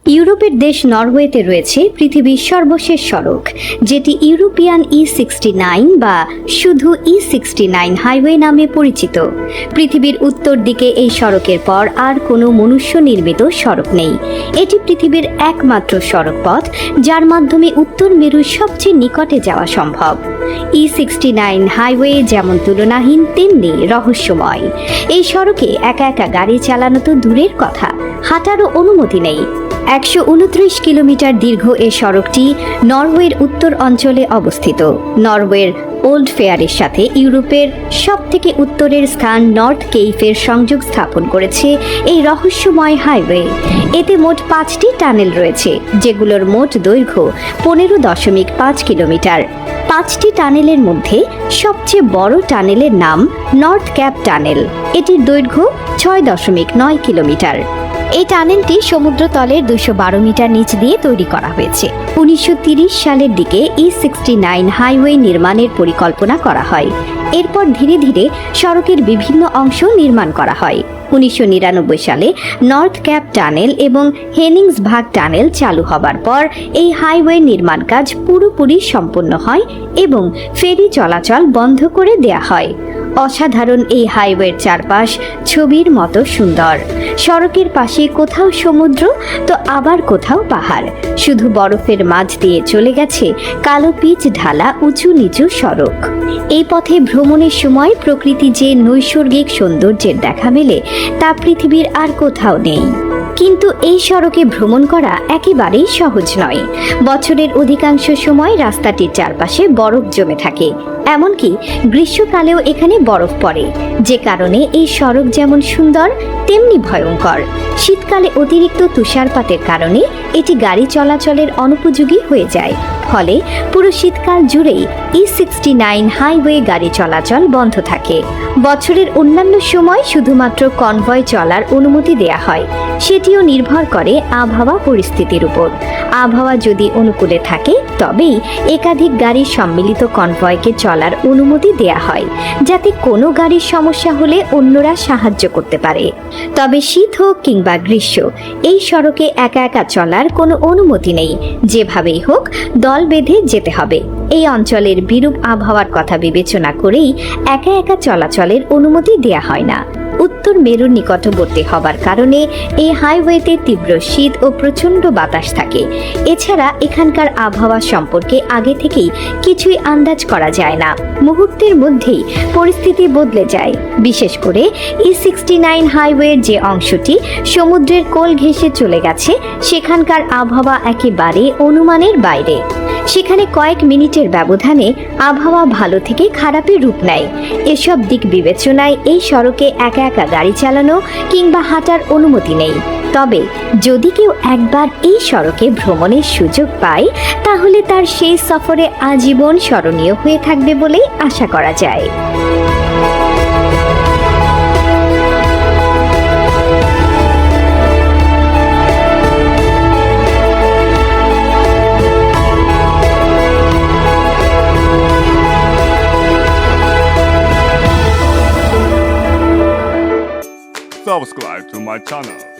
ইউরোপের দেশ নরওয়েতে রয়েছে পৃথিবীর সর্বশেষ সড়ক, যেটি ইউরোপিয়ান E69 বা শুধু E69 হাইওয়ে নামে পরিচিত। পৃথিবীর উত্তর দিকে এই সড়কের পর আর কোনো মনুষ্য নির্মিত সড়ক নেই। এটি পৃথিবীর একমাত্র সড়ক পথ যার মাধ্যমে উত্তর মেরুর সবচেয়ে নিকটে যাওয়া সম্ভব। E69 হাইওয়ে যেমন তুলনাহীন তেমনি রহস্যময়। এই সড়কে একা একা গাড়ি চালানো তো দূরের কথা, হাঁটারও অনুমতি নেই। 129 কিলোমিটার দীর্ঘ এই সড়কটি নরওয়ের উত্তর অঞ্চলে অবস্থিত। নরওয়ের ওল্ড ফেয়ারের সাথে ইউরোপের সবথেকে উত্তরের স্থান নর্থ কেইফের সংযোগ স্থাপন করেছে এই রহস্যময় হাইওয়ে। এতে মোট 5টি টানেল রয়েছে, যেগুলোর মোট দৈর্ঘ্য 15.5 কিলোমিটার। 5টি টানেলের মধ্যে সবচেয়ে বড় টানেলের নাম নর্থ ক্যাপ টানেল। এটির দৈর্ঘ্য 6.9 কিলোমিটার। এই টানেলটি সমুদ্রতলের 212 মিটার নিচ দিয়ে তৈরি করা হয়েছে। 1930 সালের দিকে E69 হাইওয়ে নির্মাণের পরিকল্পনা করা হয়। এরপর ধীরে ধীরে সড়কের বিভিন্ন অংশ নির্মাণ করা হয়। 1999 সালে নর্থ ক্যাপ টানেল এবং হেনিংসভাগ টানেল চালু হবার পর এই হাইওয়ে নির্মাণ কাজ পুরোপুরি সম্পন্ন হয় এবং ফেরি চলাচল বন্ধ করে দেয়া হয়। অসাধারণ এই হাইওয়ের চারপাশ ছবির মতো সুন্দর। সড়কের পাশে কোথাও সমুদ্র তো আবার কোথাও পাহাড়। শুধু বরফের মাঝ দিয়ে চলে গেছে কালো পিচ ঢালা উঁচু নিচু সড়ক। এই পথে ভ্রমণের সময় প্রকৃতি যে নৈসর্গিক সৌন্দর্যের দেখা মেলে তা পৃথিবীর আর কোথাও নেই। কিন্তু এই সড়কে ভ্রমণ করা একেবারেই সহজ নয়। বছরের অধিকাংশ সময় রাস্তাটির চারপাশে বরফ জমে থাকে, এমনকি গ্রীষ্মকালেও এখানে বরফ পড়ে, যে কারণে এই সড়ক যেমন সুন্দর তেমনি ভয়ঙ্কর। শীতকালে অতিরিক্ত তুষারপাতের কারণে এটি গাড়ি চলাচলের অনুপযোগী হয়ে যায়। ফলে পুরো শীতকাল জুড়েই E69 হাইওয়ে গাড়ি চলাচল বন্ধ থাকে। বছরের অন্যান্য সময় শুধুমাত্র কনভয় চলার অনুমতি দেয়া হয়, সেটিও নির্ভর করে আবহাওয়া পরিস্থিতির উপর। আবহাওয়া যদি অনুকূলে থাকে তবেই একাধিক গাড়ির সম্মিলিত কনভয়কে চলার অনুমতি দেয়া হয়, যাতে কোনো গাড়ির সমস্যা হলে অন্যরা সাহায্য করতে পারে। তবে শীত হোক কিংবা গ্রীষ্ম, এই সড়কে একা একা চলার কোনো অনুমতি নেই। যেভাবেই হোক দল বেঁধে যেতে হবে। এই অঞ্চলের বিরূপ আবহাওয়ার কথা বিবেচনা করেই একা একা চলাচলের অনুমতি দেয়া হয় না। উত্তর মেরুর নিকটবর্তী হবার কারণে এই হাইওয়েতে তীব্র শীত ও প্রচণ্ড বাতাস থাকে। এছাড়া এখানকার আবহাওয়া সম্পর্কে আগে থেকেই কিছুই আন্দাজ করা যায় না। মুহূর্তের মধ্যেই পরিস্থিতি বদলে যায়। বিশেষ করে E69 হাইওয়ের যে অংশটি সমুদ্রের কোল ঘেঁষে চলে গেছে, সেখানকার আবহাওয়া একেবারে অনুমানের বাইরে। সেখানে কয়েক মিনিটের ব্যবধানে আবহাওয়া ভালো থেকে খারাপের রূপ নেয়। এসব দিক বিবেচনায় এই সড়কে একা একা গাড়ি চালানো কিংবা হাঁটার অনুমতি নেই। তবে যদি কেউ একবার এই সড়কে ভ্রমণের সুযোগ পায়, তাহলে তার সেই সফরে আজীবন স্মরণীয় হয়ে থাকবে বলেই আশা করা যায়। Subscribe to my channel.